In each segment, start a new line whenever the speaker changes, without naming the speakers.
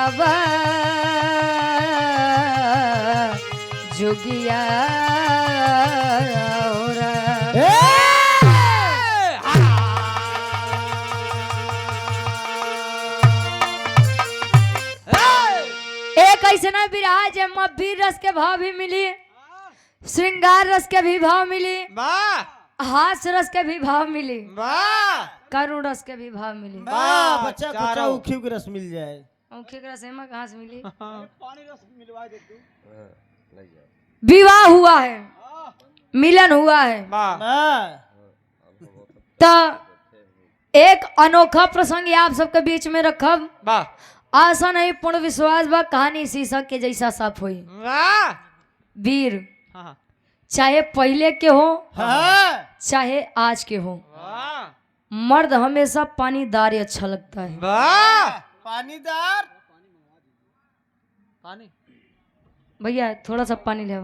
बाबा जोगिया एक ऐसा विराह जब वीर रस के भाव भी मिली, श्रृंगार रस के भी भाव मिली, हास रस के भी भाव मिली, करुण रस के भी भाव मिली।
बच्चा बच्चा उखी के रस मिल जाए।
उखी के रस में कहाँ से मिली? पानी रस मिलवा दे तू। विवाह हुआ है, मिलन हुआ है, तो एक अनोखा प्रसंग आप सबके बीच में रखब। आशा नहीं पूर्ण विश्वास बा कहानी शीशा के जैसा साफ हुई। वीर चाहे पहले के हो चाहे आज के हो, मर्द हमेशा पानीदार अच्छा लगता है।
पानीदार
पानी भैया थोड़ा सा पानी ले।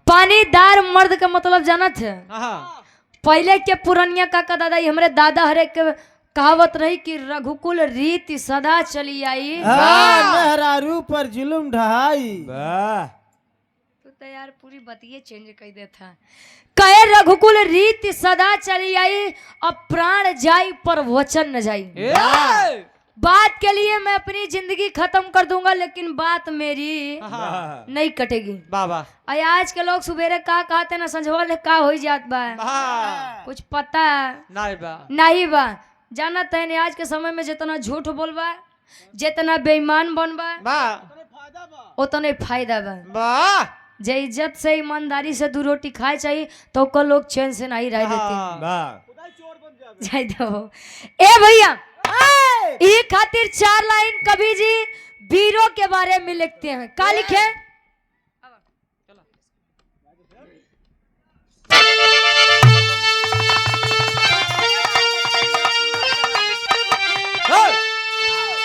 पानीदार मर्द का मतलब जाना थे? पहले के पुरनिया काका दादा हमारे दादा हरे के कहावत रही कि रघुकुल रीति सदा चली आई,
मेहरारू पर जुल्म ढहाई।
तो यार पूरी बतिये चेंज कर देता। कहे रघुकुल रीति सदा चली आई, अब प्राण जाई पर वचन न जाई। बात के लिए मैं अपनी जिंदगी खत्म कर दूंगा लेकिन बात मेरी नहीं कटेगी। बाबा आज के लोग सुबेरे का कहते ना संझवा का हो जात बा, कुछ पता नहीं बा। जाना तैने आज के समय में जितना झूठ बोलबा, जितना बेईमान बनबा, उतने फायदा बा। जे इज्जत से ईमानदारी से दो रोटी खाए चाहिए तो को लोग चैन से नहीं रह देते। ए भैया ये खातिर 4 लाइन कवि जी वीरों के बारे में लिखते हैं। का लिखे?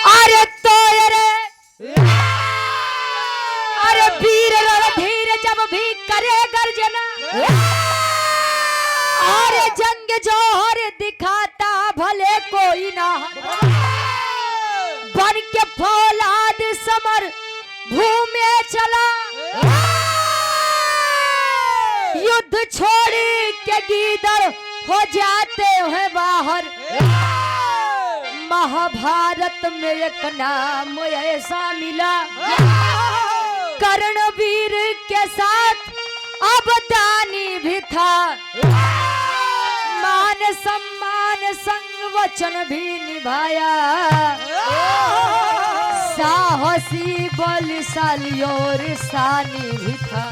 अरे तो अरे वीर रणधीर जब भी करे गर्जना, अरे जंग जोहर दिखाता भले कोई ना, बन के फौलाद समर भूमि चला, युद्ध छोड़ के गीदड़ हो जाते हैं बाहर। महाभारत में एक नाम ऐसा मिला, कर्णवीर के साथ अबदानी भी था, मान सम्मान संग वचन भी निभाया, साहसी बलशाली और सानी भी था।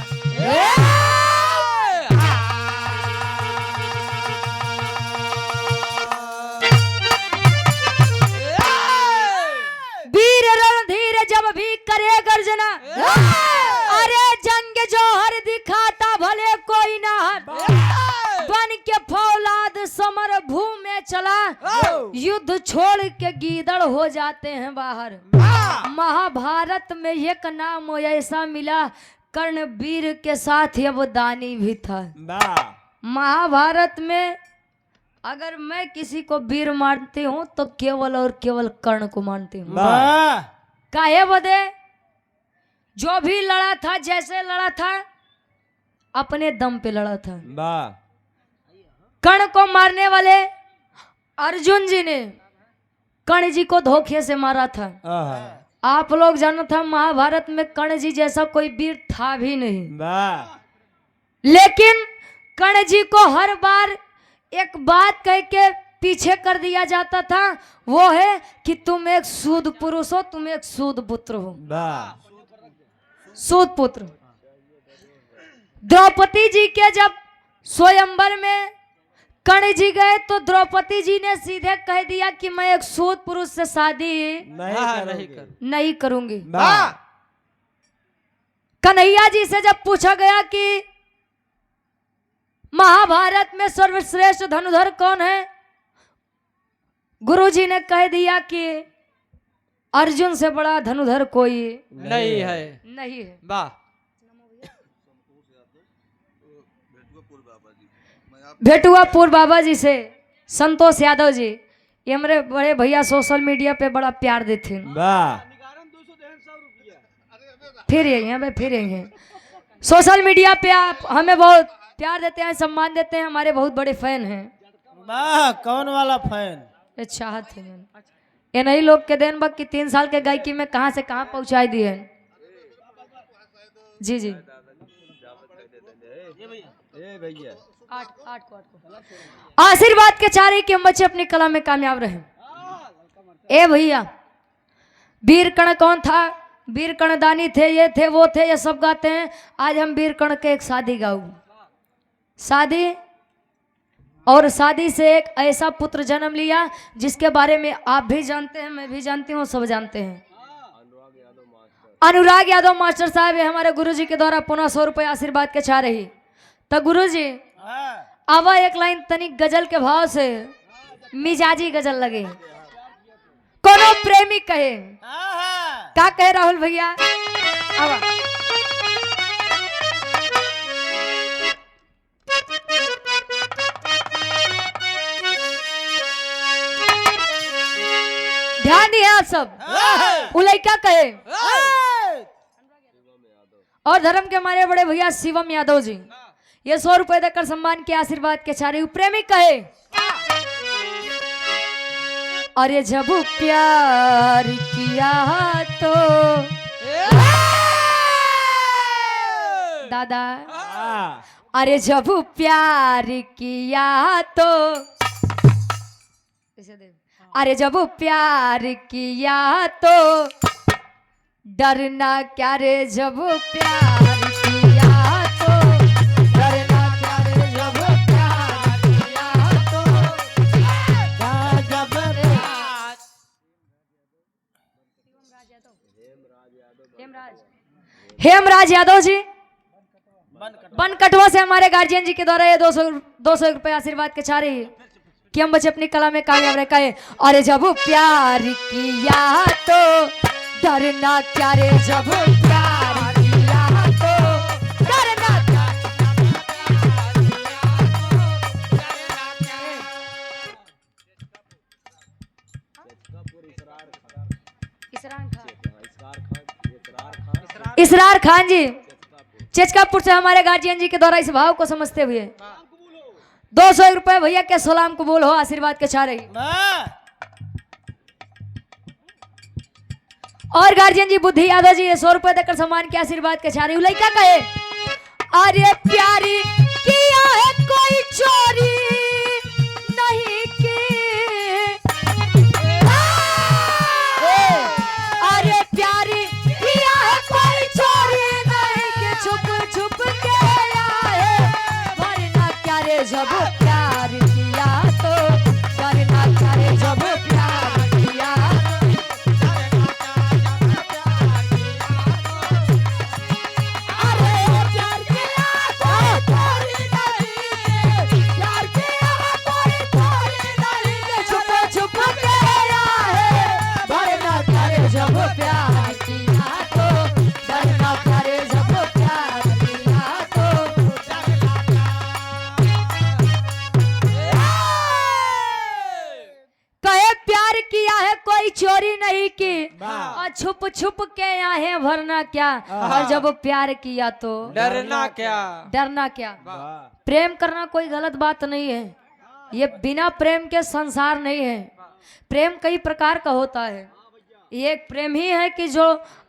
वीर रणधीर जब भी करे गर्जना, अरे जंग जोहर दिखाता भले कोई ना, बन के फौलाद समर भूमि में चला, युद्ध छोड़ के गीदड़ हो जाते हैं बाहर। महाभारत में एक नाम ऐसा मिला, कर्णवीर के साथ अबदानी भी था। महाभारत में अगर मैं किसी को वीर मानती हूँ तो केवल और केवल कर्ण को मानती हूँ। काहे बदे? जो भी लड़ा था, जैसे लड़ा था, अपने दम पे लड़ा था। कर्ण को मारने वाले अर्जुन जी ने कर्ण जी को धोखे से मारा था। आप लोग जानो था महाभारत में कर्ण जी जैसा कोई वीर था भी नहीं, लेकिन कर्ण जी को हर बार एक बात कह के पीछे कर दिया जाता था, वो है कि तुम एक सूद पुरुष हो, तुम एक सूद पुत्र हो। सूद पुत्र। द्रौपदी जी के जब स्वयंवर में कर्ण जी गए तो द्रौपदी जी ने सीधे कह दिया कि मैं एक सूद पुरुष से शादी नहीं करूंगी। कन्हैया जी से जब पूछा गया कि महाभारत में सर्वश्रेष्ठ धनुधर कौन है, गुरुजी ने कह दिया कि अर्जुन से बड़ा धनुधर कोई
नहीं है।
नहीं है।
वाह।
भेटुआपुर बाबा जी से संतोष यादव जी, ये हमारे बड़े भैया सोशल मीडिया पे बड़ा प्यार देते हैं। फिर यही हैं भाई, फिर यही हैं। सोशल मीडिया पे आप हमें बहुत प्यार देते हैं, सम्मान देते हैं, हमारे बहुत बड़े फैन हैं।
वाह, कौन वाला फैन?
ये चाहत है ये नहीं लोग के देन बक की 3 साल के गायकी में कहां से कहां पहुंचाई दी है। जी जी, 8 को आशीर्वाद के चारे कि हम बच्चे अपनी कला में कामयाब रहे। ए भैया, वीर कर्ण कौन था? वीर कर्ण दानी थे, ये थे, वो थे, ये सब गाते हैं। आज हम वीर कर्ण के एक शादी गाऊ। शादी, और शादी से एक ऐसा पुत्र जन्म लिया जिसके बारे में आप भी जानते हैं, मैं भी जानती हूँ, सब जानते हैं। अनुराग यादव मास्टर साहब है हमारे गुरुजी के द्वारा पुनः 100 रुपये आशीर्वाद के चाह रही। तो गुरुजी आवा एक लाइन तनिक गजल के भाव से, मिजाजी गजल लगे, कोनो प्रेमी कहे। क्या कहे राहुल भैया? आवा। ध्यान दिए आप सब। वो लड़का कहे, और धर्म के हमारे बड़े भैया शिवम यादव जी ये 100 रुपए देकर सम्मान के आशीर्वाद के चारे प्रेमी कहे, अरे जब प्यार किया तो दादा, अरे जब प्यार किया तो, अरे जब प्यार किया तो डरना क्या रे, जब प्यार किया तो डरना क्या रे, जब प्यार किया तो जब हेमराज यादव जी बन कटवा से हमारे गार्जियन जी के द्वारा ये 200 रुपए आशीर्वाद के चाह रही है कि हम बच्चे अपनी कला में कामयाब रह गए। अरे जब प्यार किया तो डरना क्या रे, जब प्यार किया तो डरना क्या। इसरार खान जी चेचकापुर से हमारे गार्जियन जी के द्वारा इस भाव को समझते हुए 200 रुपए भैया के सलाम कबूल हो, आशीर्वाद के चाह रही। और गार्जियन जी बुद्धि यादव जी 100 रुपए देकर सम्मान के आशीर्वाद के चाह रही। लड़का कहे, अरे प्यारी किया है कोई चोरी नहीं की, अरे प्यारी किया है कोई चोरी नहीं की, छुप छुप के आए वरना क्या रे, जब प्यार किया तो वरना क्या रे, जब प्यार किया। चोरी नहीं की और छुप छुप के आए वरना क्या, और जब प्यार किया तो
डरना क्या,
डरना क्या। प्रेम करना कोई गलत बात नहीं है, ये बिना प्रेम के संसार नहीं है। प्रेम कई प्रकार का होता है, ये एक प्रेम ही है कि जो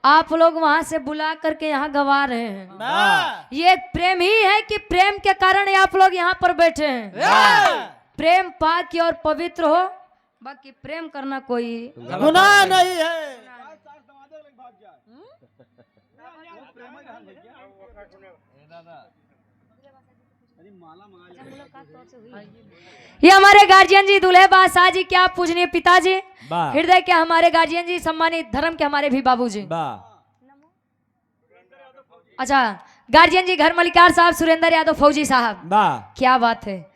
आप लोग वहां से बुला करके यहाँ गवा रहे हैं। ये एक प्रेम ही है कि प्रेम के कारण आप लोग यहाँ पर बैठे हैं। प्रेम पाक और पवित्र हो, बाकी प्रेम करना कोई
गुनाह नहीं है।
ये हमारे गार्जियन जी दूल्हे बादशाह जी क्या पूजनीय पिताजी, हृदय के हमारे गार्जियन जी, सम्मानित धर्म के हमारे भी बाबूजी। अच्छा, गार्जियन जी घर मलिकार साहब, सुरेंद्र यादव फौजी साहब, क्या बात है।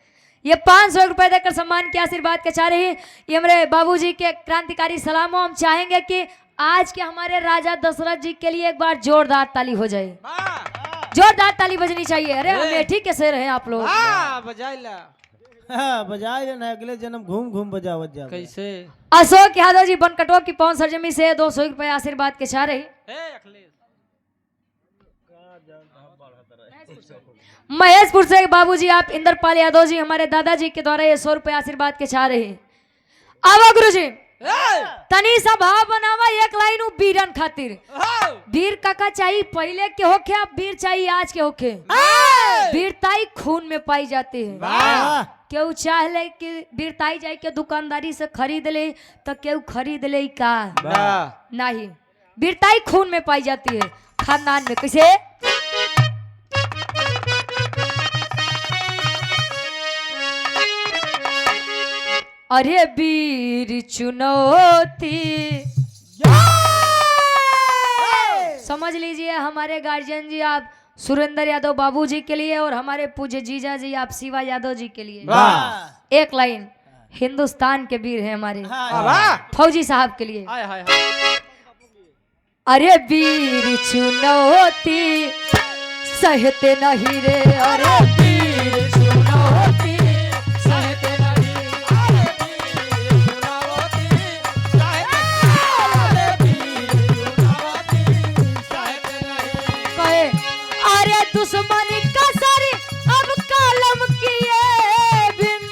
ये 500 रुपए देकर सम्मान के आशीर्वाद के चाह रही है। ये हमारे बाबूजी के क्रांतिकारी सलाम हो। हम चाहेंगे कि आज के हमारे राजा दशरथ जी के लिए एक बार जोरदार ताली हो जाए, जोरदार ताली बजनी चाहिए। अरे अमेठी के शेर हैं आप लोग,
बजाए लेना, अगले जन्म घूम घूम बजावत जा।
कैसे?
अशोक यादव जी बनकटो की पवन सरजमी से 200 रुपए आशीर्वाद के चाह रही। महेशपुर से बाबूजी आप इंद्रपाल यादव जी हमारे दादाजी के द्वारा ये 100 रुपए आशीर्वाद के चाह रहे हैं। आवा गुरुजी तनी सा भाव बनावा एक लाइन बीरन खातिर। वीर काका चाहिए पहले के होखे अब वीर चाहिए आज के होखे। वीरताई खून में पाई जाती है। केहू चाहले कि वीरताई जाए के दुकानदारी से खरीद ले तो केहू खरीद ले का नहीं, वीरताई खून में पाई जाती है। खानदान में कैसे अरे वीर चुनौती समझ लीजिए हमारे गार्जियन जी आप सुरेंद्र यादव बाबूजी के लिए और हमारे पूज्य जीजा जी आप शिवा यादव जी के लिए एक लाइन हिंदुस्तान के वीर हैं हमारे फौजी साहब के लिए। अरे वीर चुनौती सहते नहीं रे, अरे वीर चुनौती सहते नहीं, कहे अरे दुश्मन का सर अब कलम किए बिन,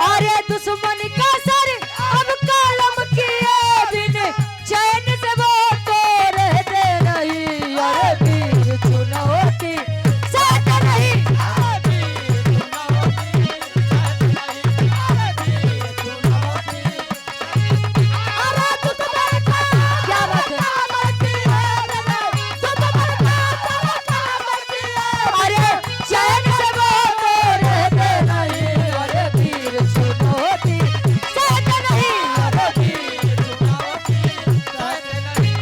अरे दुश्मन का सर अब कलम किए बिन चैन से वो तो रहते नहीं। अरे वीर चुनौती सहते नहीं, क्या बात है। अरे चैन से वो तो रहते नहीं, अरे वीर चुनौती सहते नहीं, अरे वीर चुनौती सहते नहीं।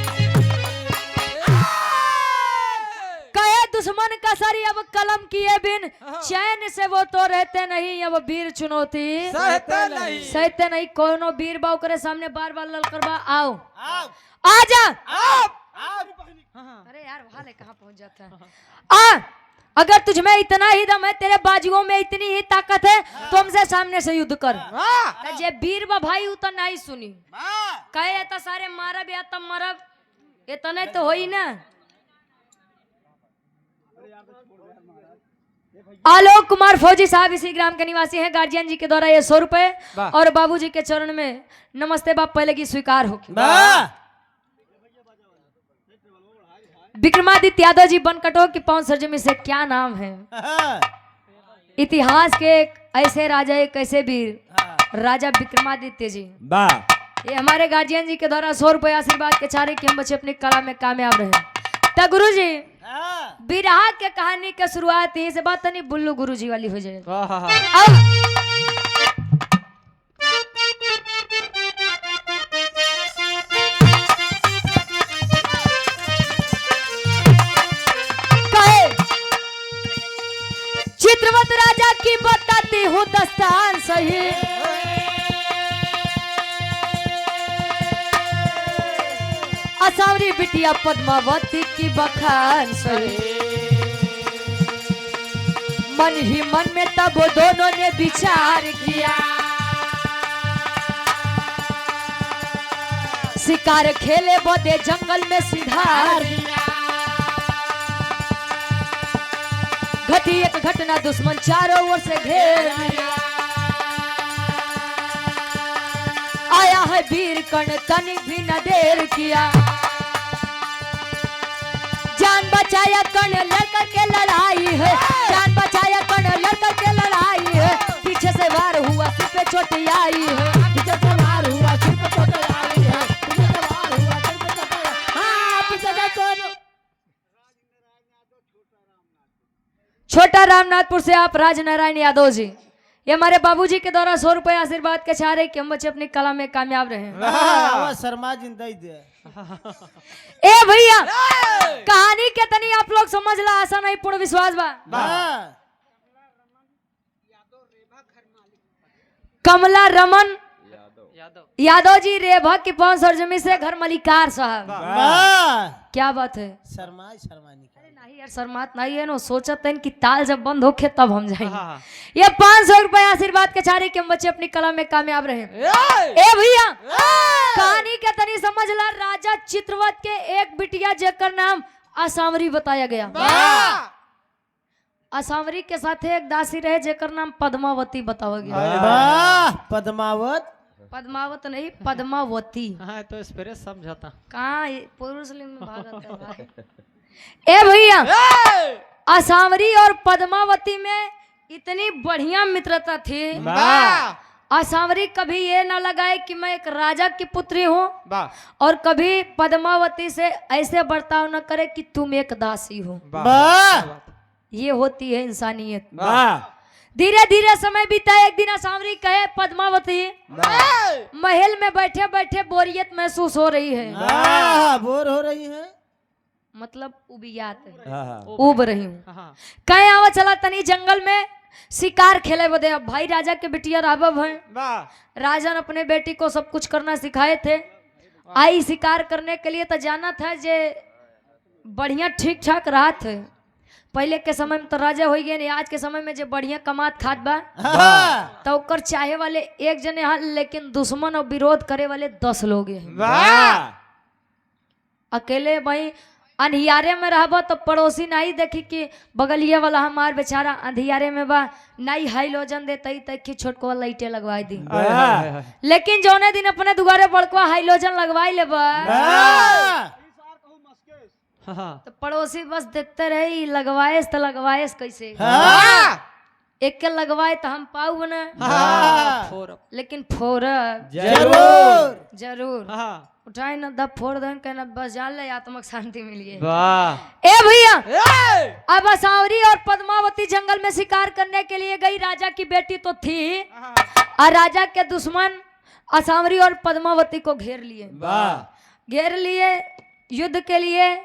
कहे दुश्मन का सर अब कलम किए बिन चैन से वो तो रहते नहीं, अब वीर चुनौती सहते नहीं। कोनो वीर बाऊ करे सामने बार बार ललकर बा आओ आजा। अरे यार वहां ले कहां पहुंच जाता है। आ अगर तुझ में इतना ही दम है, तेरे बाजुओं में इतनी ही ताकत है तो हमसे सामने से युद्ध कर। जे वीर बा भाई उतना नहीं सुनी कहे तो सारे मारब या तब मरब इतने तो हो ही ना। आलोक कुमार फौजी साहब इसी ग्राम के निवासी हैं। गार्जियन जी के द्वारा ये 100 रुपए और बाबूजी के चरण में नमस्ते बाप पहले की स्वीकार हो। विक्रमादित्य यादव जी बनकटो की पवन सरजमी से क्या नाम है। इतिहास के एक ऐसे राजा एक ऐसे वीर राजा विक्रमादित्य जी। ये हमारे गार्जियन जी के द्वारा 100 रुपए आशीर्वाद के चारे कि हम बच्चे अपनी कला में कामयाब रहे। तो गुरु जी बिरहा के कहानी के शुरुआत यहीं से बात नहीं बुल्लू गुरु जी वाली हो जाएगी। चित्रवत राजा की बताती हूँ दस्तान सही, असावरी बिटिया पद्मावती की बखान सही। मन ही मन में तब वो दोनों ने विचार किया, शिकार खेले बोदे जंगल में सिधार दिया। घटी एक घटना दुश्मन चारों ओर से घेर लिया। आया है वीर कर्ण तनिक भी न देर किया, जान बचाया कर्ण लड़कर के लड़ाई है, जान बचाया कर्ण लड़कर के लड़ाई है। पीछे से वार हुआ सिर पे चोट आई है, पीछे से वार हुआ सिर पे चोट आई है, पीछे से वार हुआ सिर पे चोट आई है। हाँ पीछे से चोट। छोटा रामनाथपुर से आप राजनारायण यादव जी, ये हमारे बाबूजी के द्वारा 100 रुपए आशीर्वाद के चाह रहे कि हम बच्चे अपनी कला में कामयाब रहे।
शर्मा जिंदा ही दे।
ए भैया कहानी के तनी आप लोग समझ ला, आशा नहीं पूर्ण विश्वास बा। कमला रमन यादव जी रेभा की पवन सरजमी से घर मलिकार साहब। क्या बात है।
शर्मा शर्मा निकल
नहीं यार शर्मात नहीं है नो, सोचत है कि ताल जब बंद होके तब हम जाएंगे।
हाँ।
ये 500 रुपए आशीर्वाद के चारे के हम बच्चे अपनी कला में कामयाब रहे। ए भैया कहानी के तनी समझ ला। राजा चित्रवत के एक बिटिया जेकर नाम असावरी बताया गया। असावरी के साथ एक दासी रहे जेकर नाम पद्मावती बताया गया।
वाह पद्मावत।
पद्मावत नहीं पद्मावती।
हाँ तो इस पर समझाता
कहाँ पुरुष लिंग में भागत है भाई। ए भैया असावरी और पद्मावती में इतनी बढ़िया मित्रता थी। असावरी कभी ये ना लगाए कि मैं एक राजा की पुत्री हूँ, और कभी पद्मावती से ऐसे बर्ताव न करे कि तुम एक दासी हो। ये होती है इंसानियत। धीरे धीरे समय बीता। एक दिन असावरी कहे पद्मावती महल में बैठे बैठे बोरियत महसूस हो रही है।
बोर हो रही है
मतलब उबियात है, उब रही हूँ। कहे आवा चला तनी जंगल में शिकार खेले बदे। अब भाई राजा के बिटिया राघव है। राजा ने अपने बेटी को सब कुछ करना सिखाए थे। आई शिकार करने के लिए तो जाना था जे बढ़िया ठीक ठाक रहा थे। पहले के समय में तो राजा हो गए नहीं, आज के समय में जो बढ़िया कमात खात बा तो ओकर चाहे वाले एक जने हैं, लेकिन दुश्मन और विरोध करे वाले 10 लोग हैं। अकेले भाई अंधियारे में रहबो तो पड़ोसी नहीं देखी कि बगलिया वाला हमार बेचारा अंधियारे में बा, नहीं हाइलोजन देते तक छोटको लाइटे लगवाई दी। लेकिन जौने दिन अपने दुआरे बड़को हाइलोजन लगवाई ले तो पड़ोसी बस देखते रहे लगवाएस तो लगवाएस कैसे। एक के लगवाए तो हम पाऊ ना, लेकिन फोड़
जरूर
जरूर उठाए ना दब फोड़ दें कहना बस जान ले आत्मक शांति मिली है।
वाह
ए भैया अब असावरी और पद्मावती जंगल में शिकार करने के लिए गई। राजा की बेटी तो थी और राजा के दुश्मन असावरी और पद्मावती को घेर लिए युद्ध के लिए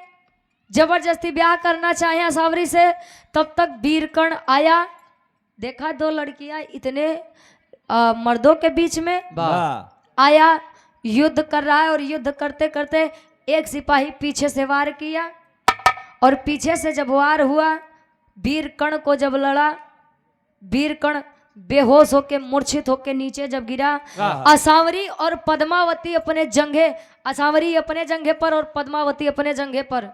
जबरदस्ती ब्याह करना चाहे असावरी से। तब तक वीरकर्ण आया, देखा 2 लड़कियां इतने मर्दों के बीच में आया, युद्ध कर रहा है। और युद्ध करते करते एक सिपाही पीछे से वार किया और पीछे से जब वार हुआ वीरकर्ण को जब लड़ा, वीरकर्ण बेहोश होके मूर्छित होके नीचे जब गिरा। असावरी और पद्मावती अपने जंघे, असावरी अपने जंघे पर और पद्मावती अपने जंघे पर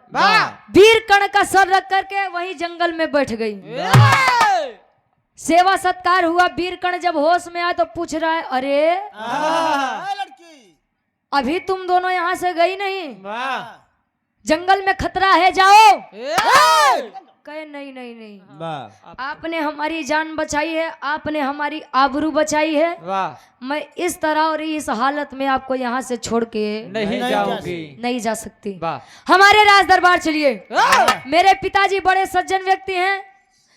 वीरकर्ण का सर रख करके वहीं जंगल में बैठ गई। सेवा सत्कार हुआ। वीरकर्ण जब होश में आया तो पूछ रहा है अरे अभी तुम दोनों यहाँ से गई नहीं, जंगल में खतरा है जाओ। कहे नहीं नहीं नहीं, आपने हमारी जान बचाई है, आपने हमारी आबरू बचाई है। मैं इस तरह और इस हालत में आपको यहाँ से छोड़ के नहीं जा सकती। हमारे राज दरबार चलिए। मेरे पिताजी बड़े सज्जन व्यक्ति हैं,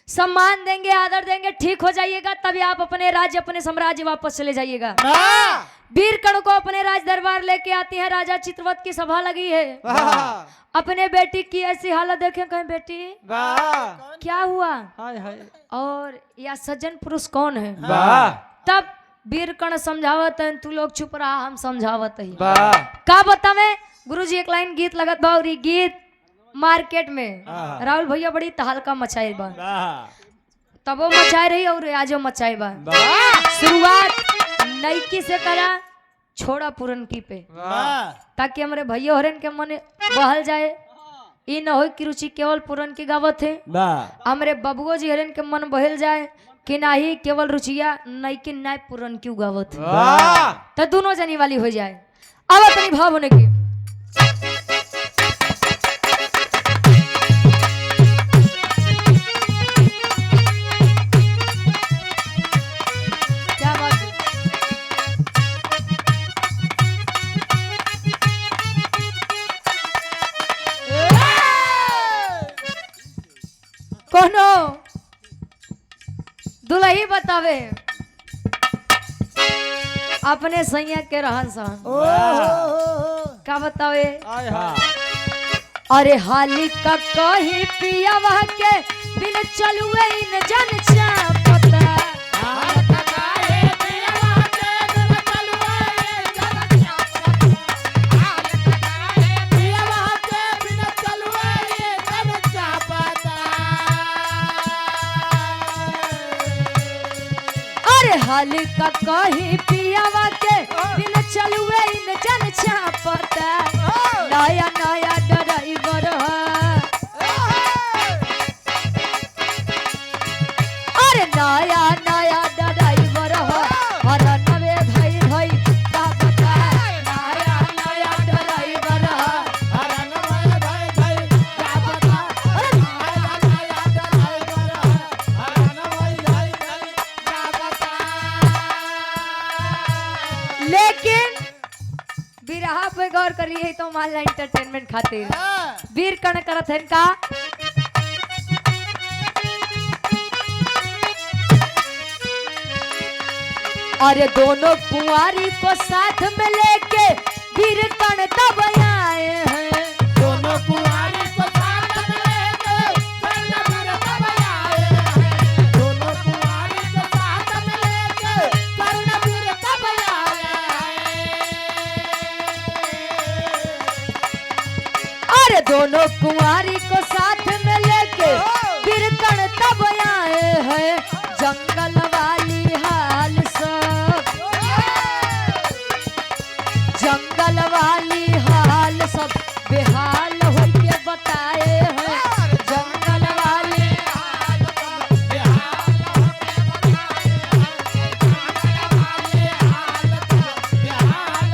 सम्मान देंगे, आदर देंगे, ठीक हो जाइएगा तभी आप अपने राज्य अपने साम्राज्य वापस चले जाइएगा। वीरकर्ण को अपने राज दरबार लेके आती है। राजा चित्रवत की सभा लगी है। अपने बेटी की ऐसी हालत देखे, कहें बेटी क्या हुआ और यह सज्जन पुरुष कौन है। तब वीरकर्ण समझावत है, तू लोग चुप रहा, हम समझावत है। का बतावे गुरुजी, एक लाइन गीत लगत बा और गीत मार्केट में राहुल भैया बड़ी तहलका मचाए बा, तबो मचाए रही और आजो मचाए बा। शुरुआत नईकी से करा, छोड़ा पुरनकी पे, ताकि हमारे भैया हरन के मन बहल जाए। ये न हो कि रुचि केवल पुरनकी गावत है, हमारे बबुओ जी हरन के मन बहल जाए कि नहीं केवल रुचिया नईकी नाय पुरनकी गावत है, तो दोनों जनी वाली हो जाए। अब अपनी भाव होने की कोनो दुल्ही बतावे अपने सैया के रहन सहन का बतावे। अरे हाली का कही पिया वह के बिन चलुए इन जन चापता। खाली का कहीं पियावा के बिन चलुए इन जन छापता नया नया ड्राइवर अरे नया नया ड्राइवर हर नवे भाई भाई का बता नया नया ड्राइवर लेकिन बिरहा पे गौर करिए तो माला एंटरटेनमेंट खातिर वीर कण करत है का अरे दोनों कुंवारी को साथ में लेके वीर कण तब आए हैं
दोनों कुंवारी को साथ में लेके कर्णवीर तब आए हैं दोनों कुंवारी को साथ में लेके कर्णवीर तब आए हैं
अरे दोनों कुंवारी को साथ में लेके वीर कण तब आए हैं जंगल वाली हाल सब जंगल वाली हाल सब बेहाल होके बताए हैं जंगल वाली हाल सब
बेहाल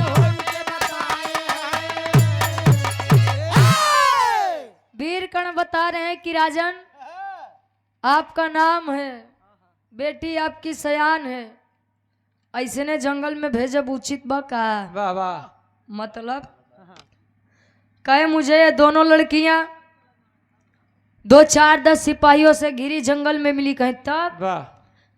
होके बताए हैं
वीर कण बता रहे हैं कि राजन आपका नाम है बेटी आपकी सयान है ऐसे ने जंगल में भेजब उचित बा का
वाह वाह
मतलब कहे मुझे ये दोनों लड़कियां 2-4-10 सिपाहियों से घिरी जंगल में मिली कहीं तब
वाह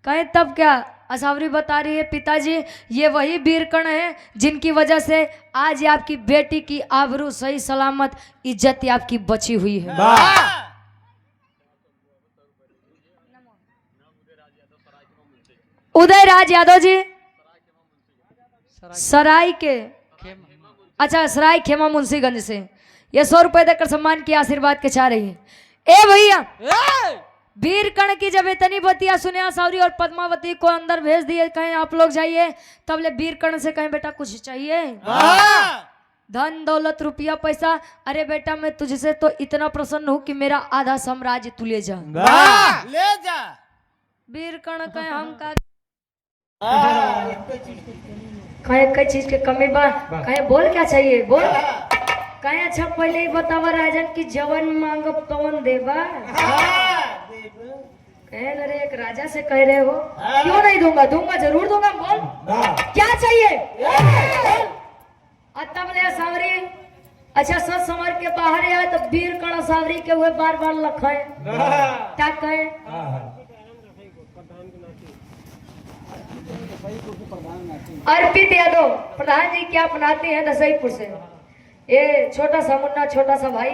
कहीं तब क्या असावरी बता रही है पिताजी ये वही वीरकण है जिनकी वजह से आज आपकी बेटी की आबरू सही सलामत इज्जत आपकी बची हुई है उदय राज यादव जी सराय के अच्छा सराय खेमा मुंशीगंज से ये 100 रुपए देकर सम्मान की आशीर्वाद के चाह रही है ए भैया वीर कण की जब इतनी बतिया सुने आसावरी और पद्मावती को अंदर भेज दिए कहें आप लोग जाइए तब ले वीर कण से कहें बेटा कुछ चाहिए धन दौलत रुपया पैसा अरे बेटा मैं तुझसे तो इतना प्रसन्न हूँ कि मेरा आधा साम्राज्य तू ले जा
ले जा
वीर कण कहें हम का कहें कई चीज के कमी बा कहें बोल क्या चाहिए बोल कहें अच्छा पहले ही बतावा राजन की जवन मांगब तवन देवा कहें अरे एक राजा से कह रहे हो क्यों नहीं दूंगा दूंगा जरूर दूंगा बोल क्या चाहिए तब ले सावरी अच्छा सच समर के बाहर आए तो वीर कण सावरी के हुए बार बार लखे क्या कहे अर्पित यादव प्रधान जी क्या अपनाते हैं दसईपुर से ये छोटा सा मुन्ना छोटा सा भाई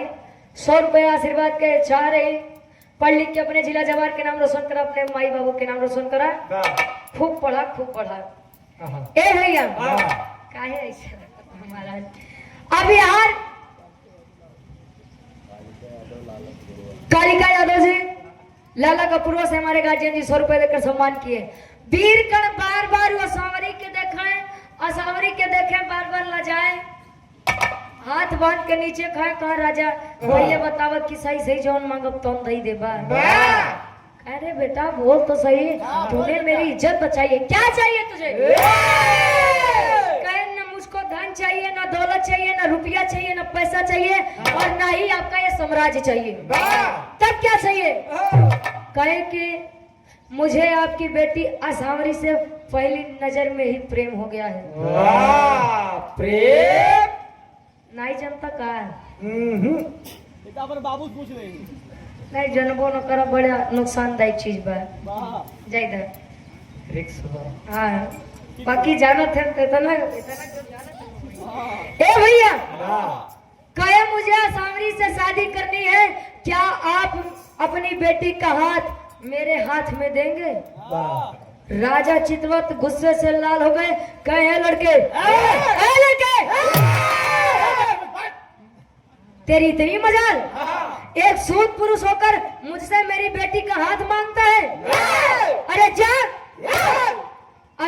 100 रुपए आशीर्वाद के चाह रहे पढ़ लिख के अपने जिला जवार के नाम रोशन करा अपने माई बाबू के नाम रोशन करा खूब पढ़ा ए भैया काहे ऐसा महाराज अब यार कालिका यादव जी लाला कपूर से हमारे गार्जियन जी 100 रुपए देकर सम्मान किए वीर कण बार बार वो सावरी के देखें असावरी के देखें बार बार ला जाए हाथ बांध के नीचे खाए कहा राजा वही बतावा कि सही सही जौन मांगब तौन दही देबा अरे बेटा बोल तो सही तूने मेरी इज्जत बचाई है क्या चाहिए तुझे कहे ना मुझको धन चाहिए ना दौलत चाहिए ना रुपया चाहिए ना पैसा चाहिए और ना ही आपका ये साम्राज्य चाहिए तब क्या चाहिए कहे कि मुझे आपकी बेटी असावरी से पहली नजर में ही प्रेम हो गया है
प्रेम
नहीं जनता का
बाबू पूछ रहे
नहीं जनबो न करा बड़ा नुकसानदायक चीज बा जाई दर
रिक्स
हाँ बाकी जानत है तो इतना ए भैया कहे मुझे असावरी से शादी करनी है क्या आप अपनी बेटी का हाथ मेरे हाथ में देंगे राजा चितवत गुस्से से लाल हो गए कहे लड़के लड़के तेरी इतनी मजाल एक सूद पुरुष होकर मुझसे मेरी बेटी का हाथ मांगता है अरे जा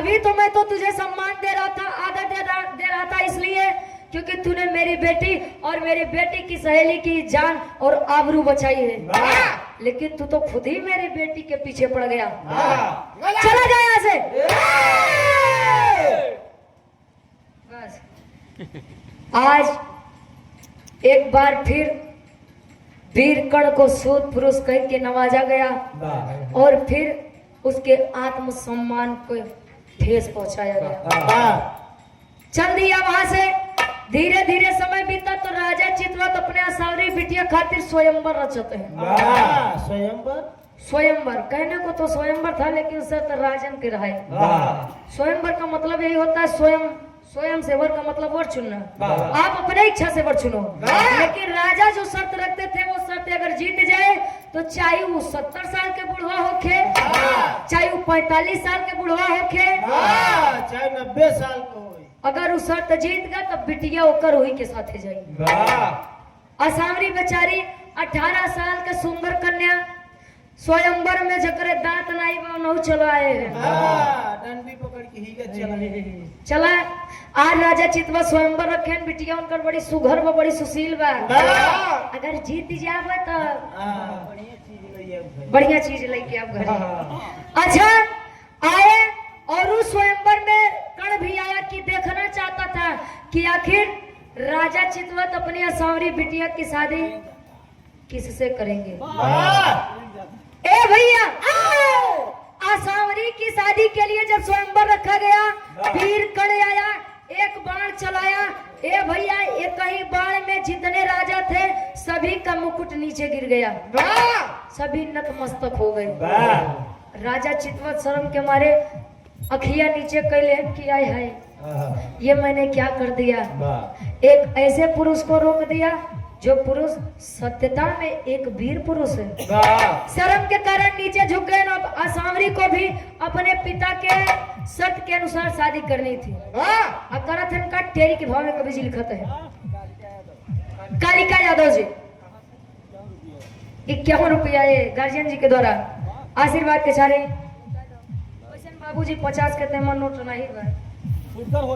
अभी तो मैं तो तुझे सम्मान दे रहा था, आदर दे रहा था, इसलिए क्योंकि तूने मेरी बेटी और मेरी बेटी की सहेली की जान और आबरू बचाई है। लेकिन तू तो खुद ही मेरी बेटी के पीछे पड़ गया। चला जा यहाँ से। बस आज एक बार फिर वीर कर्ण को सूत पुरुष कह के नवाजा गया और फिर उसके आत्मसम्मान को ठेस पहुंचाया गया। चल दिया वहां से। धीरे धीरे समय बीता तो राजा चित्रवत अपने असावरी बिटिया खातिर स्वयंवर रचते हैं। स्वयंवर कहने को तो स्वयंवर था, लेकिन उसे तो राजन के रहा है। स्वयंवर का मतलब यही होता है स्वयं से वर का मतलब वर चुनना। आप अपने इच्छा से वर चुनो। लेकिन राजा जो शर्त रखते थे वो शर्त अगर जीत जाए तो चाहे वो 70 साल के बुढ़वा होखे, चाहे वो 45 साल के बुढ़वा होखे,
चाहे 90 साल को,
अगर वो शर्त जीत गया तब बिटिया होकर वही के साथ जाएगी। असावरी बेचारी 18 साल के सुंदर कन्या स्वयंवर में जकरे दांत नाई नौ चलाए
डंडी पकड़ के ही
चला। आज राजा चितवा स्वयंवर रखे बिटिया उनकर बड़ी सुघर व बड़ी सुशील बा। अगर जीत जावे तो बढ़िया चीज लेके आप घर। अच्छा आए और उस स्वयंवर में कर्ण भी आया कि देखना चाहता था कि आखिर राजा चितवत अपनी असावरी बिटिया की शादी किससे करेंगे। ए भैया असावरी की शादी के लिए जब स्वयंवर रखा गया, वीर कर्ण आया, एक बाण चलाया। ए भैया एक ही बाण में जितने राजा थे सभी का मुकुट नीचे गिर गया, सभी नतमस्तक हो गए। राजा चितवत शर्म के मारे अखिया नीचे कैले कि आए है ये मैंने क्या कर दिया। एक ऐसे पुरुष को रोक दिया जो पुरुष सत्यता में एक वीर पुरुष है। शर्म के कारण नीचे झुक गए। असावरी को भी अपने पिता के शर्त के अनुसार शादी करनी थी। करथन का टेरी के भाव में कवि जी लिखते हैं। कालिका यादव जी 51 रुपया गार्जियन जी के द्वारा आशीर्वाद के चारे। बाबू जी 50 के तेमन नोट नहीं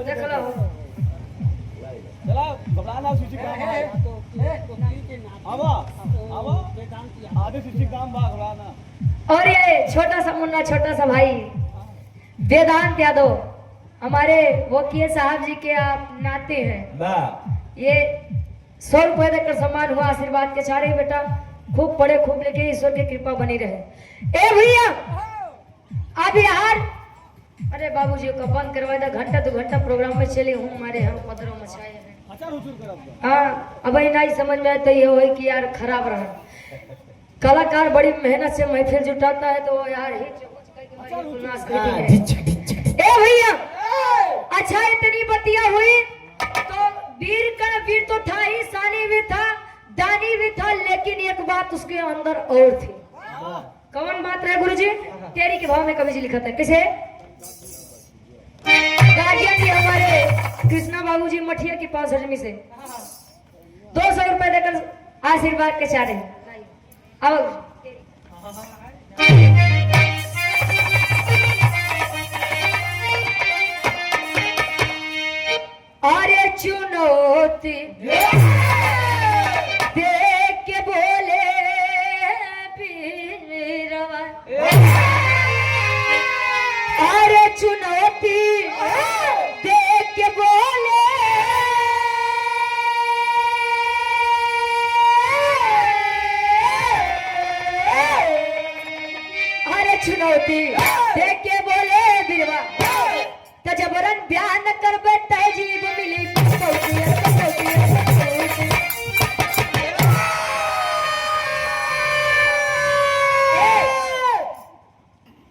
देखला हो।
चला घबराना सूची काम है आवा आधे सूची काम बा घबराना।
और ये छोटा सा मुन्ना, छोटा सा भाई वेदांत यादव हमारे वकील साहब जी के आप नाते हैं। ये 100 रुपए देकर सम्मान हुआ। आशीर्वाद के चारे बेटा खूब पढ़े खूब लिखे, ईश्वर की कृपा बनी रहे। ए भैया अब यार अरे बाबूजी को बंद करवा दे, घंटा 2 घंटा प्रोग्राम में चले हूँ हमारे हम पदरों मचाए हैं। हाँ अब नहीं समझ में आता ये हो कि यार खराब रहा। कलाकार बड़ी मेहनत से महफिल जुटाता है तो यार ए भैया अच्छा इतनी बतिया हुई तो वीर तो था ही, सानी भी था, दानी भी था, लेकिन एक बात उसके अंदर और थी। कौन बात है गुरुजी? तेरी के भाव में कवि जी लिखा था। किसे? गार्जियन जी हमारे कृष्णा बाबू जी मठिया की 65 से 200 रुपए देकर आशीर्वाद के चारे। अब अरे चुनौती देख के बोले बीरवा, अरे चुनौती देख के बोले अरे चुनौती देख के बोले बीरवा, तो जबरन बयान कर तहजीब मिली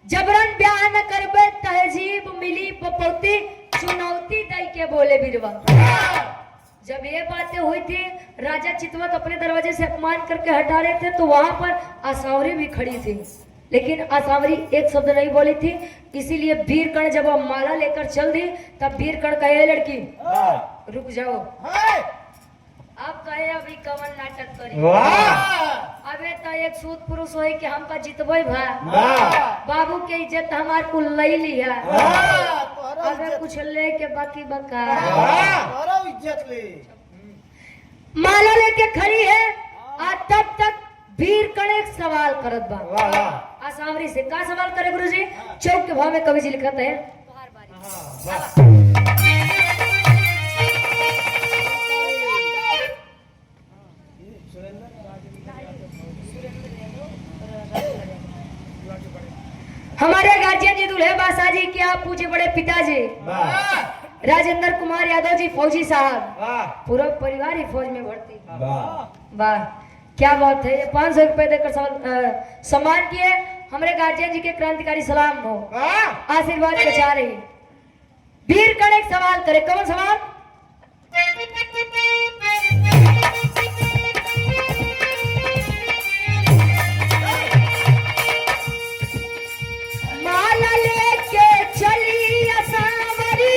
जबरन बयान कर तहजीब मिली पपौती, चुनौती दई के बोले बीरवा। जब ये बातें हुई थी राजा चितवत अपने दरवाजे से अपमान करके हटा रहे थे तो वहां पर आसावरी भी खड़ी थी, लेकिन आसावरी एक शब्द नहीं बोली थी। इसीलिए वीर कर्ण जब वो माला लेकर चल दी तब वीर कर्ण कहे लड़की रुक जाओ, आप कहे अभी कवन नाटक करी। अबे तो एक सूद पुरुष हो कि हमका जितबे भा बाबू के इज्जत हमार कुल लई ली है अगर कुछ ले के बाकी बका
करो इज्जत ले।
माला लेके खड़ी है आ तब तक वीर कणेक सवाल करत बा।
वाह वाह
आसावरी से का सवाल करे गुरुजी? चौक के भाव में कवि जी लिखत है हमारे गार्जियन जी दूल्हे बासा जी क्या आप पूछे बड़े पिताजी
वाह
राजेंद्र कुमार यादव जी फौजी साहब
वाह
पूरा परिवार ही फौज में भर्ती।
वाह
वाह क्या बात है। ये 500 रुपए देकर सम्मान किए हमारे गार्जियन जी के क्रांतिकारी सलाम हो
वाह
आशीर्वाद के चाह रही। वीर कणेक सवाल करे कौन सवाल? माला लेके चली असावरी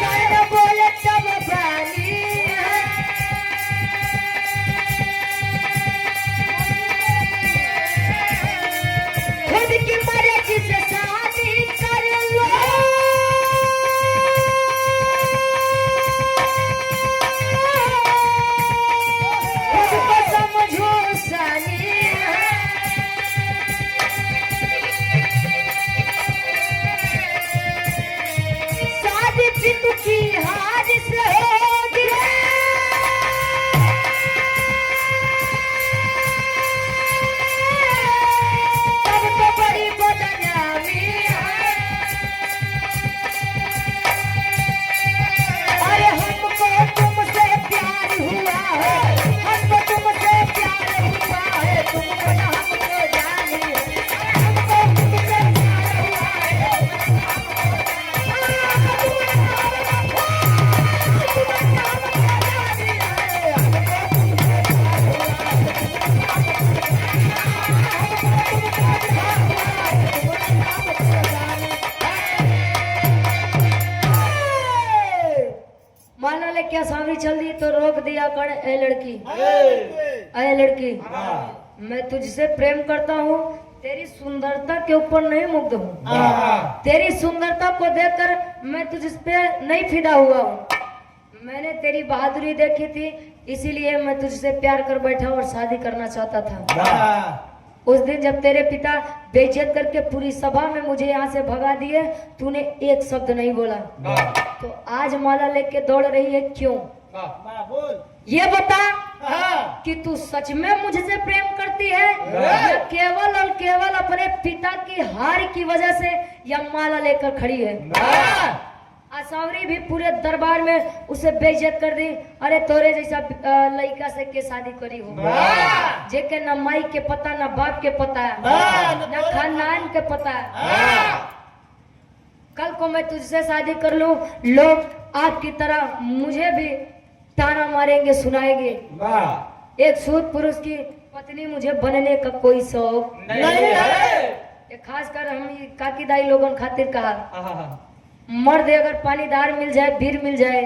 कर्ण बोले तब प्राणी खुद की मर्जी से शादी कर लो खुद को समझो सानी शादी पितु की हार से होगी तब तो बड़ी बदनामी अरे हमको तुमसे प्यार हुआ है हमको तुमसे प्यार हुआ है तुमको ना हमको जाने हमको तुमसे प्यार हुआ है माला ले क्या सामने चल दी तो रोक दिया कण ए लड़की ए लड़की मैं तुझसे प्रेम करता हूँ तेरी सुंदरता के ऊपर नहीं मुग्ध हूँ तेरी सुंदरता को देखकर मैं तुझ पे नहीं फिदा हुआ हूँ मैंने तेरी बहादुरी देखी थी इसीलिए मैं तुझसे प्यार कर बैठा और शादी करना चाहता था। उस दिन जब तेरे पिता बेइज्जत करके पूरी सभा में मुझे यहाँ से भगा दिए तूने एक शब्द नहीं बोला तो आज माला लेके दौड़ रही है क्यों?
बोल।
ये बता कि तू सच में मुझसे प्रेम करती है या केवल और केवल अपने पिता की हार की वजह से या माला लेकर खड़ी है? आसावरी भी पूरे दरबार में उसे बेइज्जत कर दी। अरे तोरे जैसा लड़का से के शादी करी हो जेके न माई के पता न बाप के पता न खानदान के पता। कल को मैं तुझसे शादी कर लूं लोग आपकी तरह मुझे भी ताना मारेंगे सुनाएंगे। एक सूद पुरुष की पत्नी मुझे बनने का कोई शौक नहीं है। खासकर हम काकीदाई लोगों खातिर कहा मर्द अगर पानीदार मिल जाए वीर मिल जाए।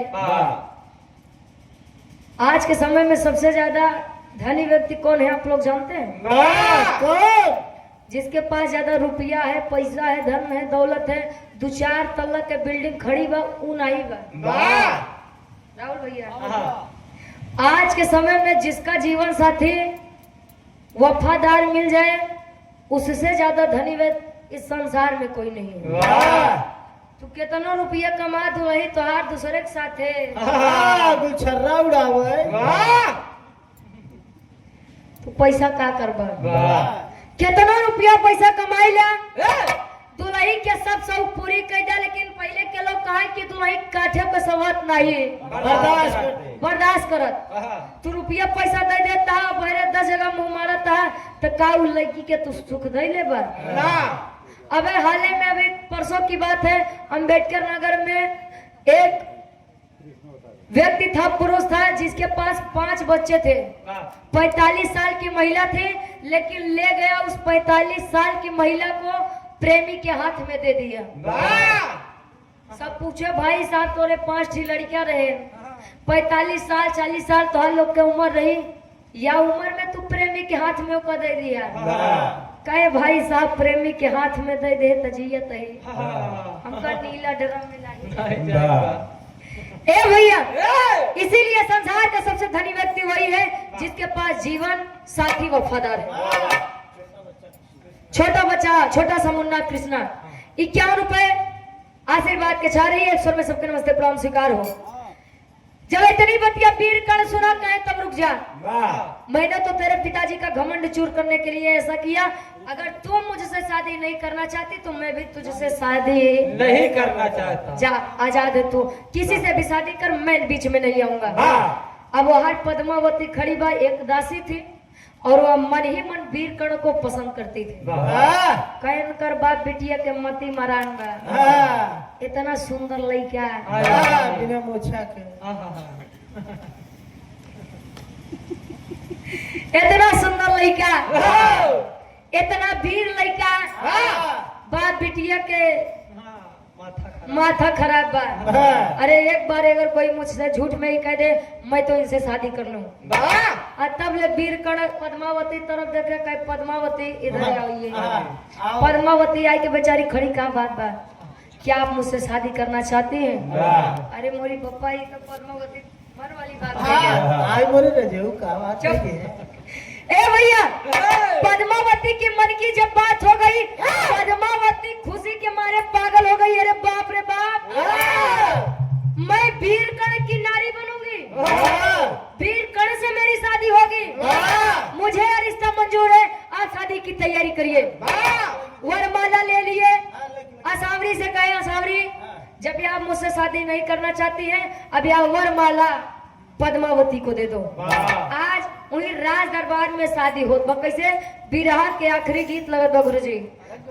आज के समय में सबसे ज्यादा धनी व्यक्ति कौन है आप लोग जानते हैं? कौन? जिसके पास ज्यादा रुपया है पैसा है धन है दौलत है 2-4 तल्ला के बिल्डिंग खड़ी बा ऊ नहीं बा। राहुल भैया आज के समय में जिसका जीवन साथी वफादार मिल जाए उससे ज्यादा धनी व्यक्ति इस संसार में कोई नहीं है। तू कितना रुपया कमा तू वही तोहार दूसरे के साथ है
गुलछर्रा उड़ावे
तू पैसा का करबा? कितना रुपया पैसा कमाई ला दुल्ही के सब शौक पूरी कर दे लेकिन पहले के लोग कहा कि दुल्ही काठे पे सवत नहीं बर्दाश्त करत। तू रुपया पैसा दे देता भरे 10 जगह मुंह मारता तो का उ लड़की के तू सुख दे ले बा? अबे हाल में अभी परसों की बात है अंबेडकर नगर में एक व्यक्ति था पुरुष था जिसके पास 5 बच्चे थे 45 साल की महिला थी लेकिन ले गया उस 45 साल की महिला को प्रेमी के हाथ में दे दिया। सब पूछे भाई साहब तोरे 5 लड़कियां रहे 45 साल 40 साल तो हर लोग के उम्र रही या उम्र में तू प्रेमी के हाथ में ओका दे दिया
वाह
कहे भाई साहब प्रेमी के हाथ में दे दे तजियत है
हाँ।
हमका नीला ड्रम में नहीं
वाह
ए भैया इसीलिए संसार का सबसे धनी व्यक्ति वही है जिसके पास जीवन साथी वफादार है। छोटा बच्चा छोटा सा मुन्ना कृष्णा 51 रुपए आशीर्वाद के चाह रही है। स्वर में सबके नमस्ते प्रणाम स्वीकार हो। जब इतनी बतिया पीर कर सुना कहे तब रुक जा।
वाह
मैंने तो तेरे पिताजी का घमंड चूर करने के लिए ऐसा किया। अगर तुम मुझसे शादी नहीं करना चाहती तो मैं भी तुझसे शादी
नहीं करना चाहता
जा आजाद है तू किसी से भी शादी कर मैं बीच में नहीं आऊंगा।
वाह
अब वहां पद्मावती खड़ी बा एक दासी थी और वह मन ही मन वीर कर्ण को पसंद करती थी।
वाह
कहन कर बाप बिटिया के मती मरान बा
हाँ
इतना सुंदर लड़का
हाँ, बिना मोछा के
इतना सुंदर लड़का इतना वीर लड़का बाप बिटिया के माथा खराब बा।
हाँ।
अरे एक बार अगर कोई मुझसे झूठ में ही कह दे मैं तो इनसे शादी कर लूं और तब ले वीर कर्ण पद्मावती तरफ देखे कहे पद्मावती इधर आइए।
हाँ।
पद्मावती आई के बेचारी खड़ी कहाँ बात बा क्या आप मुझसे शादी करना चाहती हैं?
वाह
अरे मोरी पप्पा ये तो पद्मावती मन वाली बात है।
आई बोले ना जेऊ का बात
चुप।
है
ए भैया पद्मावती की मन की जब बात हो गई पद्मावती खुशी के मारे पागल हो गई। अरे बाप रे बाप मैं वीर कर्ण की नारी बनूंगी वीर कर्ण से मेरी शादी होगी मुझे यह रिश्ता मंजूर है। आप शादी की तैयारी करिए। वरमाला ले लिए असावरी से कहे असावरी जब भी आप मुझसे शादी नहीं करना चाहती हैं अब यह वरमाला पद्मावती को दे दो। आज उन्हीं राज दरबार में शादी होत बा। कैसे बिरहा के आखिरी गीत लगत बा गुरुजी।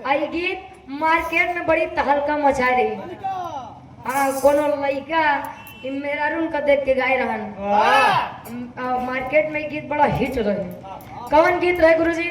आई गीत मार्केट में बड़ी तहलका मचा रही। हाँ कोनो लड़का मेरा रूम का देख के गाय रहन मार्केट में गीत बड़ा हिट रहे। कौन गीत रहे गुरुजी?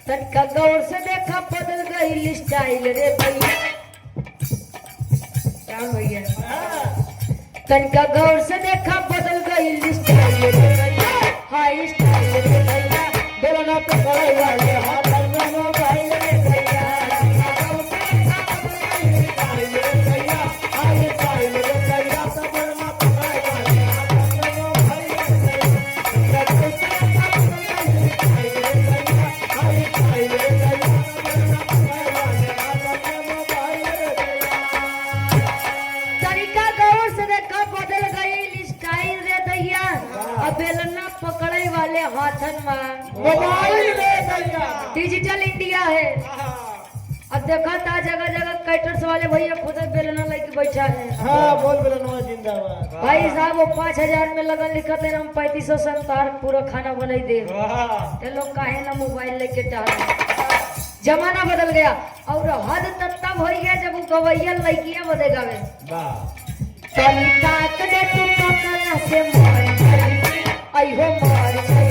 तनका गौर से देखा बदल गई स्टाइल रे भैया क्या भैया तनका गौर से देखा बदल गई स्टाइल रे भैया हाई स्टाइल रे भैया बोलो ना तो बड़े वाले हाथ में मोबाइल रे भैया तरीका गौर से देखा बदल गई स्टाइल रे दैया अब बेलना पकड़े वाले हाथन में
मोबाइल ले भैया
डिजिटल इंडिया है। अब देखा था जगह जगह कैटर्स वाले भैया खुद बेलना लेके बैठा है।
हाँ बोल बेलनवा जिंदाबाद
भाई साहब वो 5000 में लगन लिखत है हम 3500 संतार पूरा खाना बनाई दे।
वाह
ये लोग काहे ना मोबाइल लेके टहल जमाना बदल गया और हद तक तब हो गया जब वो गवैया लड़कियां बदे गावे
वाह
तनिका करे तू पकड़ा से मार गई आई हो मार गई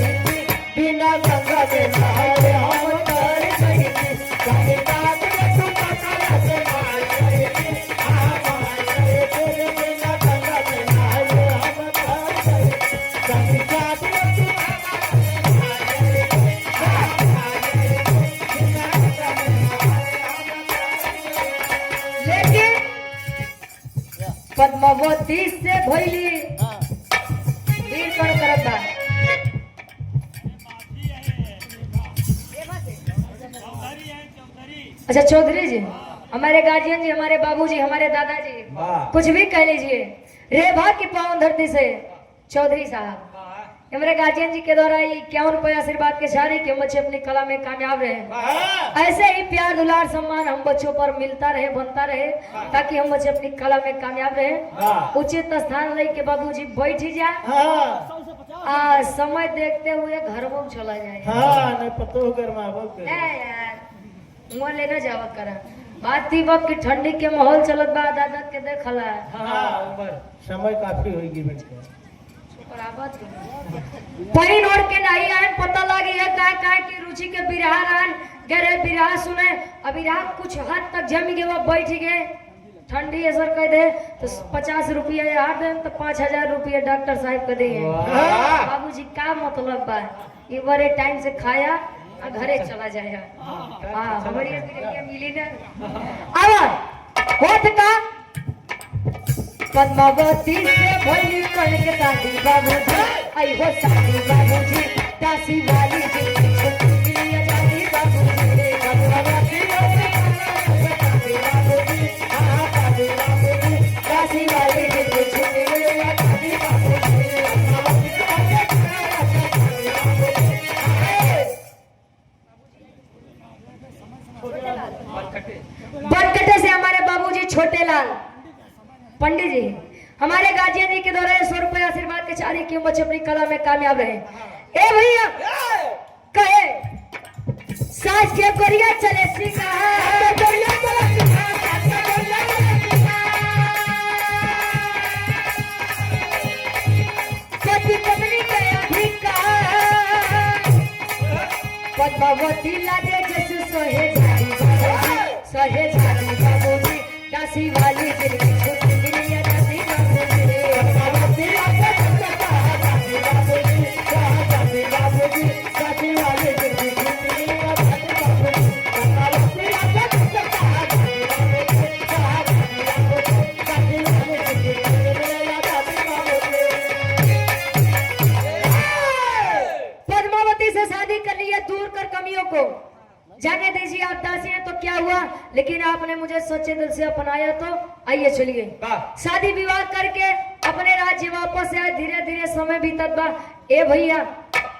बिना गंगा के नहाए हम तर गई तनिका करे तू पकड़ा से मार गई
मार गए बिना गंगा के नहाए हम तर गए तनिका करे तू
लेकिन पद्मावती से भइली वीर कर्ण करत बा। अच्छा चौधरी जी हमारे गार्जियन जी हमारे बाबूजी हमारे दादाजी
वाह
कुछ भी कह लीजिए रेभा की पावन धरती से चौधरी साहब हमारे गार्जियन जी के द्वारा ये 51 रुपए आशीर्वाद के चाह रही कि हम बच्चे अपनी कला में कामयाब रहे।
वाह
ऐसे ही प्यार दुलार सम्मान हम बच्चों पर मिलता रहे बनता रहे ताकि हम बच्चे अपनी कला में कामयाब रहे।
वाह
उचित स्थान ले के बाबूजी बैठ ही जाए
हाँ
समय देखते हुए घर में चला जाए।
हाँ नहीं पतो गरमा बोल
ए यार मुँह लेना जावा करा। बात थी वक्त की ठंडी के माहौल चलत बा दादा के देखला
हाँ उम्र समय काफी होगी बेटा।
पहिन ओढ़ के नहीं आए पता लगी है का की रुचि के बिरहा रहन गरे बिरहा सुने अभी रात कुछ हद तक जम गए वो बैठ गए ठंडी असर कह दे तो 50 रुपया यार दे तो 5000 रुपया डॉक्टर साहब के दे बाबूजी का मतलब बा ये बड़े टाइम से खाया और घरे चला जाए। हाँ हमारी मिली ना अब होत का पद्मावती से भइली कनक दादी बाबूजी आई हो सादी बाबूजी दासी वाली जी मिली आजादी बाबूजी रे पद्मावती दादी बाबूजी हां दादी बाबूजी दासी वाली जी मिली आजादी बाबूजी बनकटे से हमारे बाबूजी छोटे लाल पंडित जी हमारे गाजिया जी के द्वारा 100 रुपए आशीर्वाद के चारी क्यों बच्चे अपनी कला में कामयाब रहे। ए भैया कहे सास के कोरिया चले सिखा पति पत्नी के अधिकार पद्मावती लागे जैसे सोहे झाड़ी बाबूजी दासी वाली दिल की छुट्टी मिली दासी बाबूजी रे पद्मावती लागे दासी बाबूजी दासी बाबूजी दासी वाली दिल की छुट्टी मिली दासी बाबूजी पद्मावती लागे दासी बाबूजी दासी वाली दिल की छुट्टी मिली दासी बाबूजी। पद्मावती से शादी कर ली है दूर कर कमियों को जाने दीजिए आप दासी हैं तो क्या हुआ लेकिन आपने मुझे सच्चे दिल से अपनाया तो आइए चलिए शादी विवाह करके अपने राज्य वापस आए धीरे धीरे समय बीतत बा। ए भैया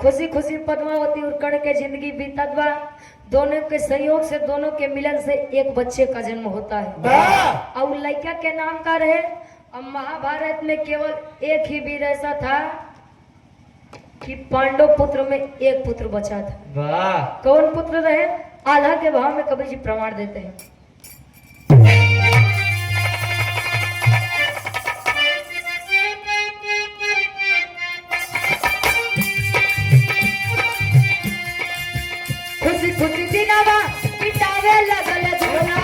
खुशी खुशी पद्मावती और कर्ण के जिंदगी बीतत बा। दोनों के सहयोग से दोनों के मिलन से एक बच्चे का जन्म होता है और लड़का के नाम का रहे। अब महाभारत में केवल एक ही वीर ऐसा था कि पांडव पुत्र में एक पुत्र बचा था। कौन पुत्र रहे आल्हा के भाव में कबीर जी प्रमाण देते हैं। खुशी खुशी दिनावा पिटावे लगल धुना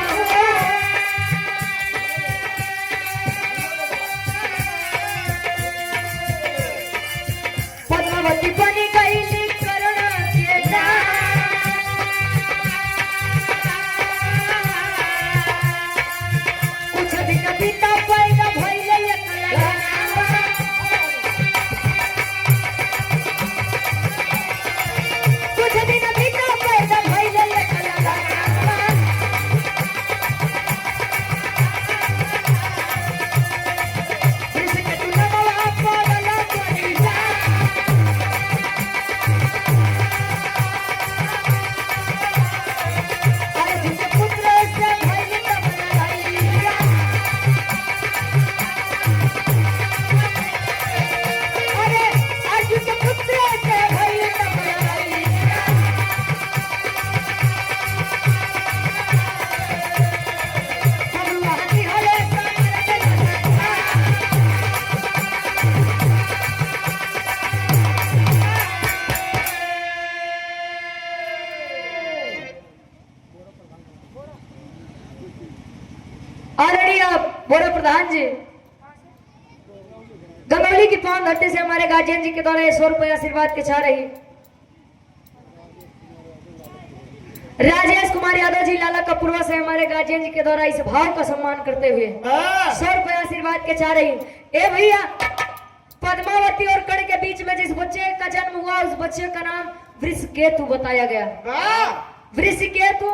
पद्मावती बनी गई करुणा के नाम कुछ दिन बीता पैदा भइले एकला कुछ दिन बीता पैदा भइले एकला जिसके तू नवा पड़ला कोरिया बड़े प्रधान जी गंगौली की पावन धरती से हमारे गार्जियन जी के द्वारा 100 रुपए आशीर्वाद के छा रही राजेश कुमार यादव जी लाला कपूरवा से हमारे गार्जियन जी के द्वारा इस भाव का सम्मान करते हुए 100 रुपए आशीर्वाद के चाह रही। ए भैया पद्मावती और कर्ण के बीच में जिस बच्चे का जन्म हुआ उस बच्चे का नाम वृषकेतु बताया गया। वृषकेतु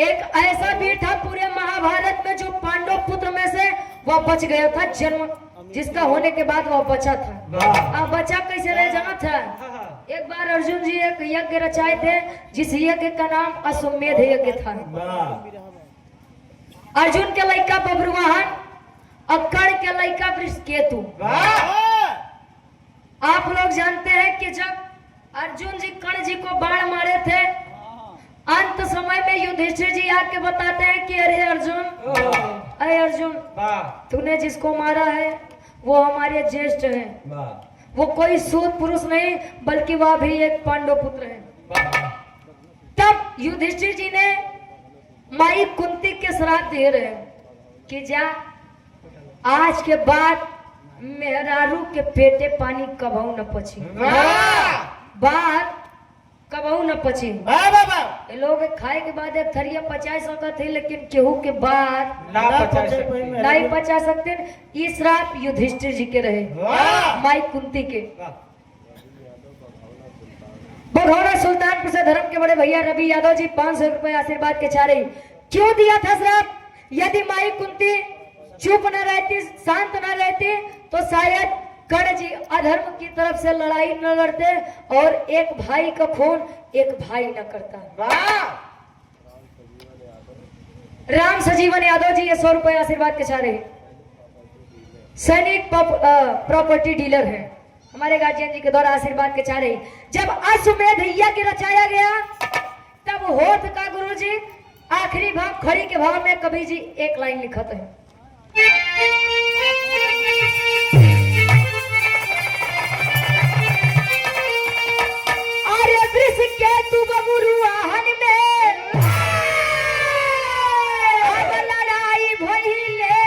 एक ऐसा वीर था पूरे महाभारत में जो पांडव पुत्र में से वह बच गया था जन्म जिसका होने के बाद वह बचा था। अब बचा कैसे रह जाना था। एक बार अर्जुन जी एक यज्ञ रचाए थे जिस यज्ञ का नाम अश्वमेध यज्ञ था। अर्जुन के लड़का बब्रुवाहन और कर्ण के लड़का वृषकेतु। आप लोग जानते हैं कि जब अर्जुन जी कर्ण जी को बाण मारे थे अंत समय में युधिष्ठिर जी आके बताते हैं कि अरे अर्जुन
वाह
तूने जिसको मारा है वो हमारे ज्येष्ठ हैं,
वाह
वो कोई सूत पुरुष नहीं बल्कि वह भी एक पांडव पुत्र है।
वाह
तब युधिष्ठिर जी ने माई कुंती के श्राप दे रहे हैं कि जा आज के बाद मेहरारू के पेटे पानी कबहू न पची, बात कबहू न पची। ये लोग खाए के बाद एक थरिया पचा सकते थे लेकिन केहू के बाद
ना पचा सकते
नहीं पचा सकते। ये श्राप युधिष्ठिर जी के रहे, माई कुंती के। बघौरा सुल्तानपुर से धर्म के बड़े भैया रवि यादव जी 500 रुपए आशीर्वाद के चारे। क्यों दिया था श्राप? यदि माई कुंती चुप न रहती, शांत न रहती तो शायद कर्ण जी अधर्म की तरफ से लड़ाई न लड़ते और एक भाई का खून एक भाई न करता। राम सजीवन यादव जी ये 100 रुपए आशीर्वाद के चारे। सैनिक प्रॉपर्टी डीलर है, हमारे गार्जियन जी के द्वारा आशीर्वाद के चारे। जब अश्वमेध यज्ञ रचाया गया तब होत का गुरु जी आखिरी भाग खड़ी के भाव में कवि जी एक लाइन लिखत है। अरे वृष के तू बबुरुआहन में अब लड़ाई भइले,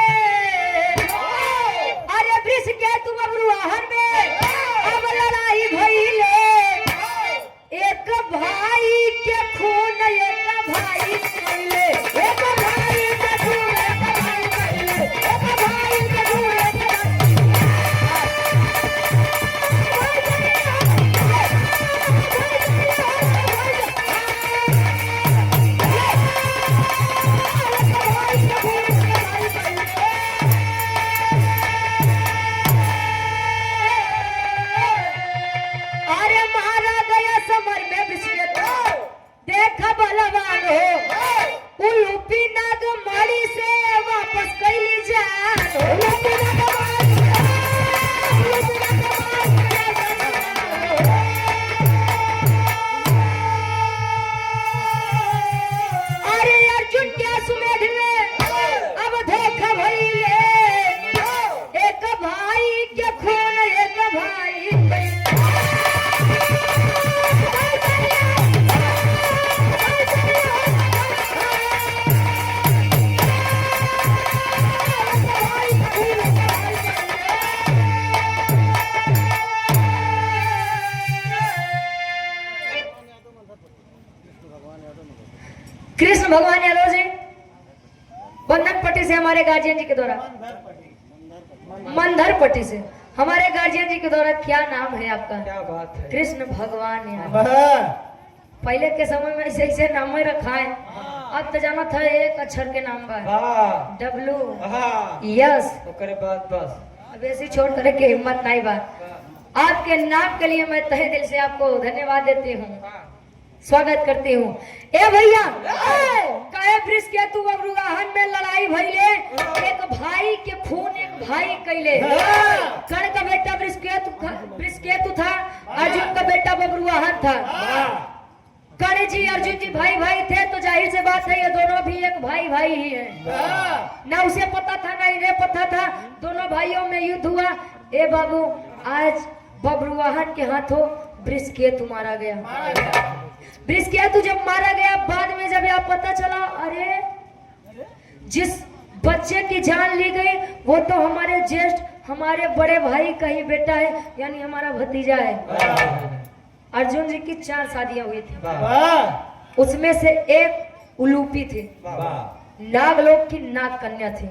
अरे वृष के तू बबुरुआहन में अब लड़ाई भइले, एक भाई के खून एक भाई कइले, एक भाई के खून एक भाई कइले, एक भाई के खून एक अरे मारा गया समर में बिस्किट देखा बलवान हो, उलूपी नाग मारी से वापस कैली जान, उलूपी नाग मारी से, उलूपी नाग मारी से। अरे अर्जुन के अश्वमेध में अब देखा भइले, एक भाई के खून एक भाई कइले। कृष्ण भगवान यादव जी बंधन पट्टी से हमारे गार्जियन जी के द्वारा, मंदर पट्टी से हमारे गार्जियन जी के द्वारा। क्या नाम है आपका?
क्या बात है।
कृष्ण भगवान यादव। पहले के समय में ऐसे ऐसे नाम ही रखा है, अब तो जाना था एक अक्षर के नाम बा डब्लू यस,
ओकरे बाद बस
अब ऐसे छोड़ करे की हिम्मत नहीं बात। आपके नाम के लिए मैं तहे दिल से आपको धन्यवाद देती हूँ, स्वागत करती हूँ। ए भैया कहे वृष के तू बबरुआहन में लड़ाई भइले, एक भाई के खून एक भाई कैले। कर्ण का बेटा वृषकेतु था, अर्जुन का बेटा बबरुआहन था। कर्ण जी अर्जुन जी भाई भाई थे तो जाहिर से बात है ये दोनों भी एक भाई भाई ही है। ना उसे पता था ना इन्हें पता था, दोनों भाइयों में युद्ध हुआ। ए बाबू आज बबरुआहन के हाथों वृषकेतु मारा गया। वृषकेतु जब मारा गया बाद में जब यह पता चला अरे जिस बच्चे की जान ली गई वो तो हमारे ज्येष्ठ हमारे बड़े भाई का ही बेटा है, यानी हमारा भतीजा है। अर्जुन जी की 4 शादियां हुई थी, उसमें से एक उलूपी थी, नागलोक की नाग कन्या थी।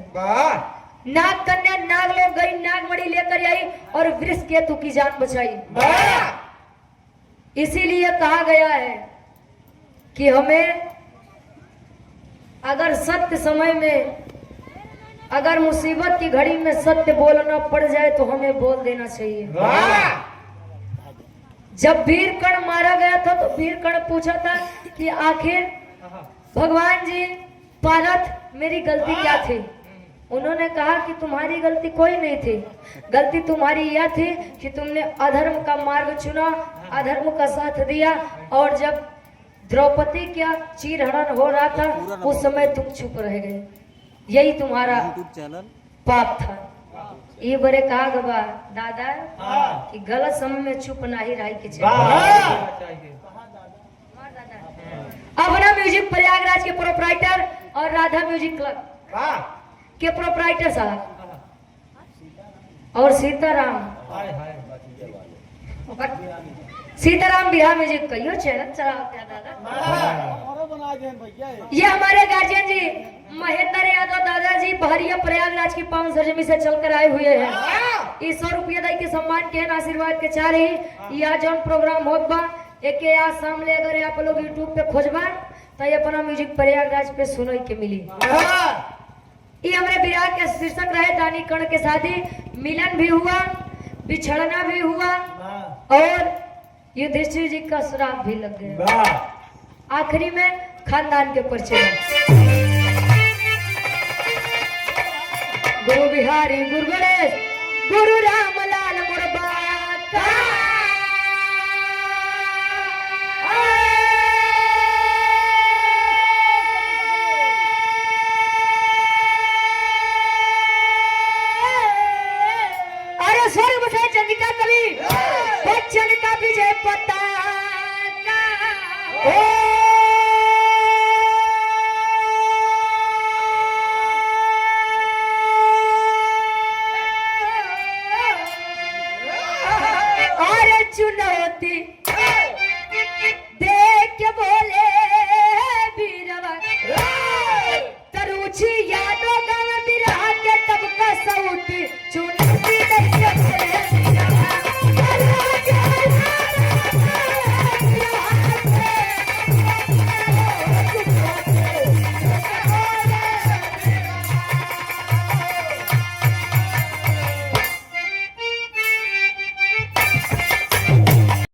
नाग कन्या नागलोक गई, नागमणि लेकर आई और वृषकेतु की जान बचाई। इसीलिए कहा गया है कि हमें अगर सत्य समय में, अगर मुसीबत की घड़ी में सत्य बोलना पड़ जाए तो हमें बोल देना चाहिए। जब वीर कर्ण मारा गया था तो वीर कर्ण पूछा था कि आखिर भगवान जी पारथ मेरी गलती क्या थी? उन्होंने कहा कि तुम्हारी गलती कोई नहीं थी, गलती तुम्हारी यह थी कि तुमने अधर्म का मार्ग चुना, अधर्म का साथ दिया और जब द्रौपदी का चीरहरण हो रहा था, उस समय तुम चुप रह गए, यही तुम्हारा पाप था। ये बड़े कहा गवा दादा कि गलत समय में चुप नहीं रही के चाहिए। अपना म्यूजिक प्रयागराज के प्रोपराइटर और राधा म्यूजिक क्लब के प्रोपराइटर साहब और सीताराम बिहार म्यूजिक कहियो चैनल चलाते हैं दादा। ये हमारे गार्जियन जी महेंद्र यादव दादाजी बहरिया प्रयागराज की पावन सरजमी से चलकर आए हुए हैं। इस 100 रुपया दाई के सम्मान के आशीर्वाद के चाह रही या जौन प्रोग्राम होत बा एक आज सामने अगर आप लोग यूट्यूब पे खोजबा तो ये अपना म्यूजिक प्रयागराज पे सुनने के मिली। ये हमारे विराग के शीर्षक रहे दानी कर्ण के शादी, मिलन भी हुआ, बिछड़ना भी हुआ और युधिष्ठिर जी का श्राप भी लग गया। आखिरी में खानदान के परिचय, गुरु बिहारी गुरु गणेश गुरु रामलाल मुरबाका। अरे स्वर्ग बसे चंद्रिका कवि बच्चन का विजय पताका। अरे चुनौती देख के बोले बीरवा, तरुची यादों गाँव बिरहा के तब का सऊती चुन